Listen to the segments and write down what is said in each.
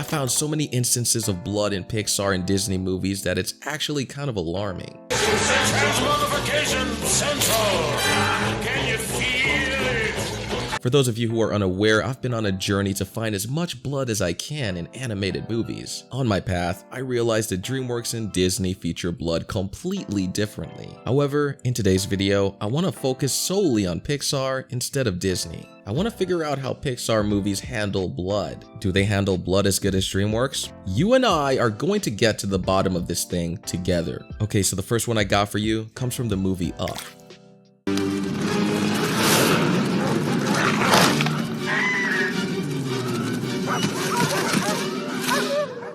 I found so many instances of blood in Pixar and Disney movies that it's actually kind of alarming. Transmogrification Central! Can you feel it? For those of you who are unaware, I've been on a journey to find as much blood as I can in animated movies. On my path, I realized that DreamWorks and Disney feature blood completely differently. However, in today's video, I want to focus solely on Pixar instead of Disney. I want to figure out how Pixar movies handle blood. Do they handle blood as good as DreamWorks? You and I are going to get to the bottom of this thing together. Okay, so the first one I got for you comes from the movie Up.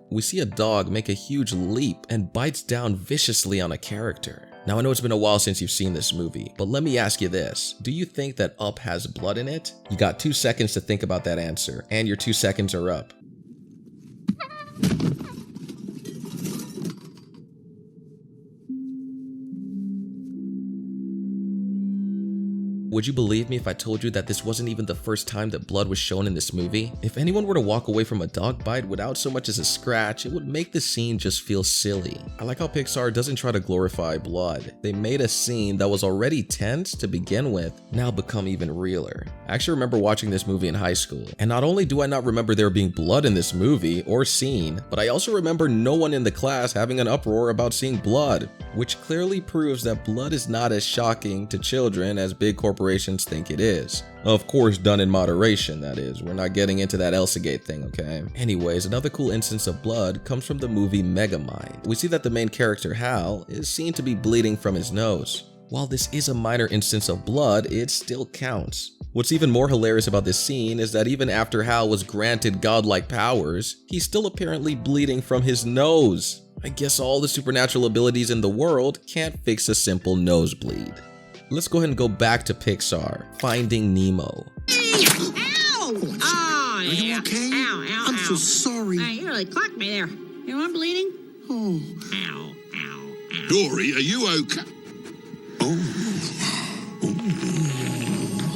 We see a dog make a huge leap and bites down viciously on a character. Now I know it's been a while since you've seen this movie, but let me ask you this. Do you think that Up has blood in it? You got 2 seconds to think about that answer, and your 2 seconds are up. Would you believe me if I told you that this wasn't even the first time that blood was shown in this movie? If anyone were to walk away from a dog bite without so much as a scratch, it would make the scene just feel silly. I like how Pixar doesn't try to glorify blood. They made a scene that was already tense to begin with, now become even realer. I actually remember watching this movie in high school, and not only do I not remember there being blood in this movie or scene, but I also remember no one in the class having an uproar about seeing blood, which clearly proves that blood is not as shocking to children as big corporations think it is. Of course, done in moderation, that is. We're not getting into that Elsagate thing, okay? Anyways, another cool instance of blood comes from the movie Megamind. We see that the main character, Hal, is seen to be bleeding from his nose. While this is a minor instance of blood, it still counts. What's even more hilarious about this scene is that even after Hal was granted godlike powers, he's still apparently bleeding from his nose. I guess all the supernatural abilities in the world can't fix a simple nosebleed. Let's go ahead and go back to Pixar, Finding Nemo. Ow! Oh, Are you okay? Ow, ow, I'm ow. so sorry. Hey, you really clocked me there. You know I'm bleeding? Oh, Ow, ow, ow. Dory, are you okay?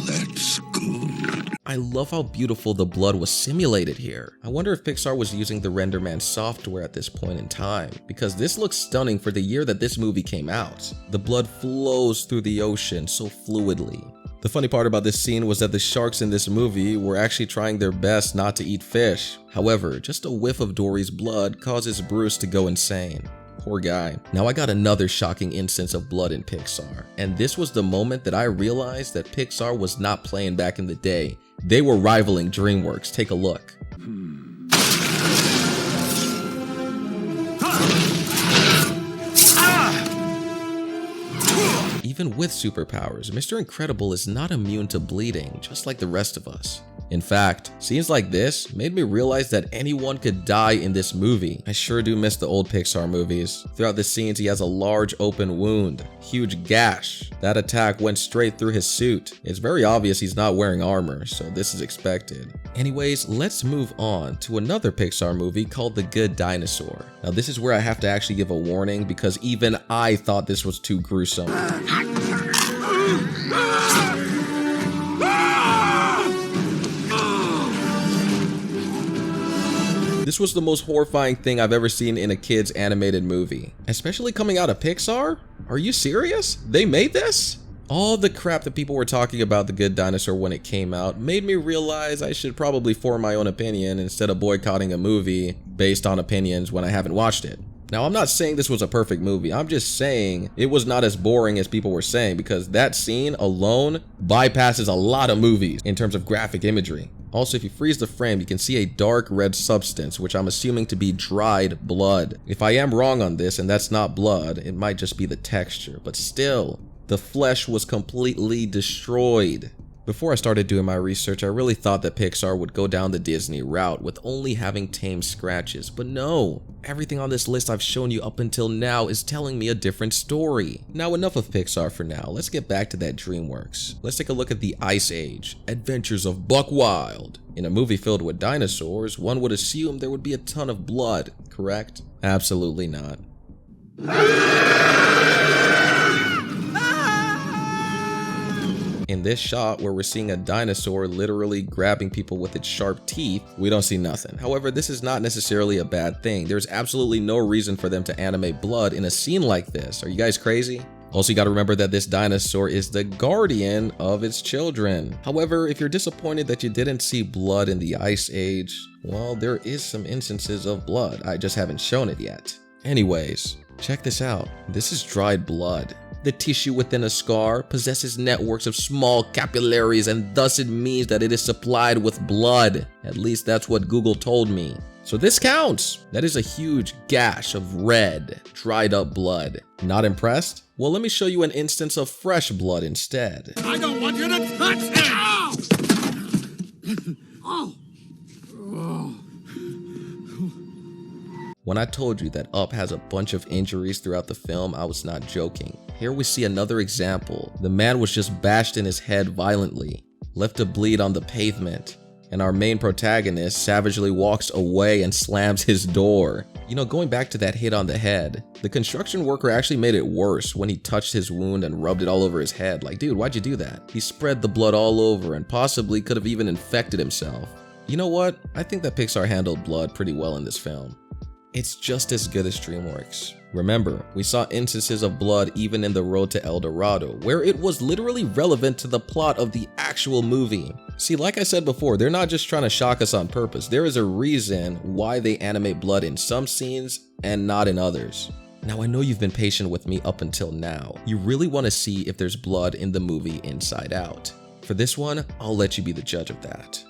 that's good. I love how beautiful the blood was simulated here. I wonder if Pixar was using the RenderMan software at this point in time, because this looks stunning for the year that this movie came out. The blood flows through the ocean so fluidly. The funny part about this scene was that the sharks in this movie were actually trying their best not to eat fish. However, just a whiff of Dory's blood causes Bruce to go insane. Poor guy. Now I got another shocking instance of blood in Pixar, and this was the moment that I realized that Pixar was not playing back in the day. They were rivaling DreamWorks. Take a look. Even with superpowers, Mr. Incredible is not immune to bleeding, just like the rest of us. In fact, scenes like this made me realize that anyone could die in this movie. I sure do miss the old Pixar movies. Throughout the scenes, he has a large open wound, huge gash. That attack went straight through his suit. It's very obvious he's not wearing armor, so this is expected. Anyways, let's move on to another Pixar movie called The Good Dinosaur. Now this is where I have to actually give a warning because even I thought this was too gruesome. This was the most horrifying thing I've ever seen in a kid's animated movie. Especially coming out of Pixar? Are you serious? They made this? All the crap that people were talking about The Good Dinosaur when it came out made me realize I should probably form my own opinion instead of boycotting a movie based on opinions when I haven't watched it. Now, I'm not saying this was a perfect movie. I'm just saying it was not as boring as people were saying because that scene alone bypasses a lot of movies in terms of graphic imagery. Also, if you freeze the frame, you can see a dark red substance, which I'm assuming to be dried blood. If I am wrong on this and that's not blood, it might just be the texture, but still, the flesh was completely destroyed. Before I started doing my research, I really thought that Pixar would go down the Disney route with only having tame scratches, but no. Everything on this list I've shown you up until now is telling me a different story. Now enough of Pixar for now, let's get back to that DreamWorks. Let's take a look at the Ice Age, Adventures of Buck Wild. In a movie filled with dinosaurs, one would assume there would be a ton of blood, correct? Absolutely not. In this shot where we're seeing a dinosaur literally grabbing people with its sharp teeth, we don't see nothing. However, this is not necessarily a bad thing. There's absolutely no reason for them to animate blood in a scene like this. Are you guys crazy? Also, you gotta remember that this dinosaur is the guardian of its children. However, if you're disappointed that you didn't see blood in the Ice Age, well, there is some instances of blood. I just haven't shown it yet. Anyways, check this out. This is dried blood. The tissue within a scar possesses networks of small capillaries, and thus it means that it is supplied with blood. At least that's what Google told me. So this counts. That is a huge gash of red, dried up blood. Not impressed? Well, let me show you an instance of fresh blood instead. I don't want you to touch it! Ow! Oh! When I told you that Up has a bunch of injuries throughout the film, I was not joking. Here we see another example. The man was just bashed in his head violently, left to bleed on the pavement, and our main protagonist savagely walks away and slams his door. You know, going back to that hit on the head, the construction worker actually made it worse when he touched his wound and rubbed it all over his head. Like, dude, why'd you do that? He spread the blood all over and possibly could have even infected himself. You know what? I think that Pixar handled blood pretty well in this film. It's just as good as DreamWorks. Remember, we saw instances of blood even in The Road to El Dorado, where it was literally relevant to the plot of the actual movie. See, like I said before, they're not just trying to shock us on purpose. There is a reason why they animate blood in some scenes and not in others. Now, I know you've been patient with me up until now. You really want to see if there's blood in the movie Inside Out. For this one, I'll let you be the judge of that.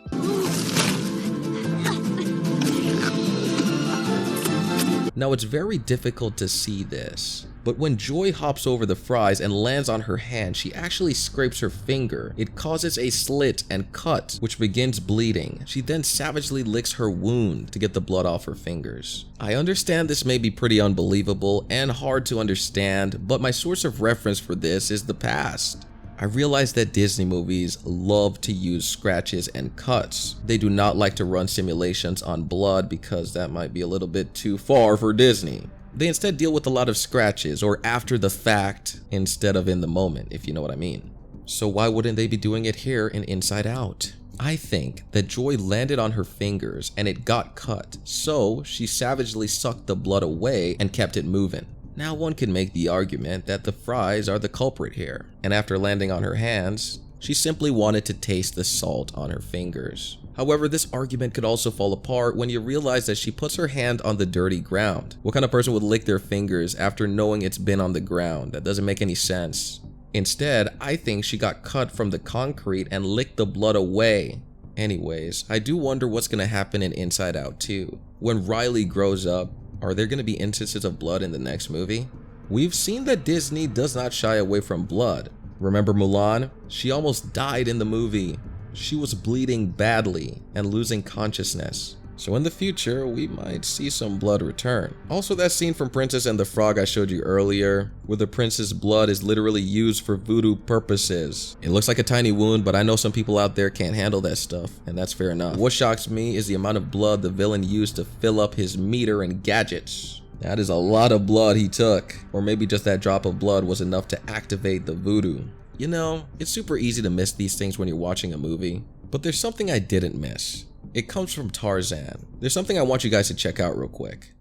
Now, it's very difficult to see this, but when Joy hops over the fries and lands on her hand, she actually scrapes her finger. It causes a slit and cut, which begins bleeding. She then savagely licks her wound to get the blood off her fingers. I understand this may be pretty unbelievable and hard to understand, but my source of reference for this is the past. I realize that Disney movies love to use scratches and cuts. They do not like to run simulations on blood because that might be a little bit too far for Disney. They instead deal with a lot of scratches or after the fact instead of in the moment, if you know what I mean. So why wouldn't they be doing it here in Inside Out? I think that Joy landed on her fingers and it got cut, so she savagely sucked the blood away and kept it moving. Now one can make the argument that the fries are the culprit here, and after landing on her hands, she simply wanted to taste the salt on her fingers. However, this argument could also fall apart when you realize that she puts her hand on the dirty ground. What kind of person would lick their fingers after knowing it's been on the ground? That doesn't make any sense. Instead, I think she got cut from the concrete and licked the blood away. Anyways, I do wonder what's gonna happen in Inside Out 2. When Riley grows up, are there going to be instances of blood in the next movie? We've seen that Disney does not shy away from blood. Remember Mulan? She almost died in the movie. She was bleeding badly and losing consciousness. So in the future, we might see some blood return. Also, that scene from Princess and the Frog I showed you earlier, where the princess' blood is literally used for voodoo purposes. It looks like a tiny wound, but I know some people out there can't handle that stuff, and that's fair enough. What shocks me is the amount of blood the villain used to fill up his meter and gadgets. That is a lot of blood he took. Or maybe just that drop of blood was enough to activate the voodoo. You know, it's super easy to miss these things when you're watching a movie, but there's something I didn't miss. It comes from Tarzan. There's something I want you guys to check out real quick.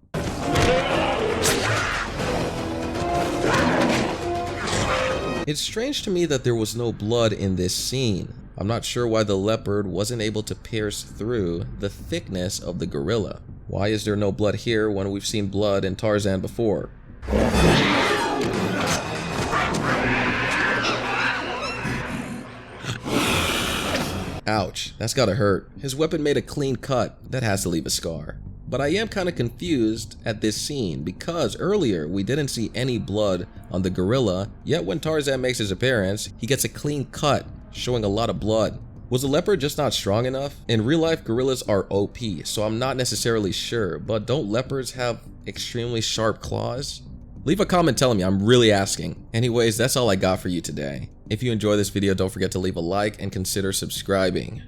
It's strange to me that there was no blood in this scene. I'm not sure why the leopard wasn't able to pierce through the thickness of the gorilla. Why is there no blood here when we've seen blood in Tarzan before? Ouch, that's gotta hurt. His weapon made a clean cut. That has to leave a scar. But I am kind of confused at this scene because earlier we didn't see any blood on the gorilla, yet when Tarzan makes his appearance, he gets a clean cut, showing a lot of blood. Was the leopard just not strong enough? In real life, gorillas are OP, so I'm not necessarily sure, but don't leopards have extremely sharp claws? Leave a comment telling me, I'm really asking. Anyways, that's all I got for you today. If you enjoyed this video, don't forget to leave a like and consider subscribing.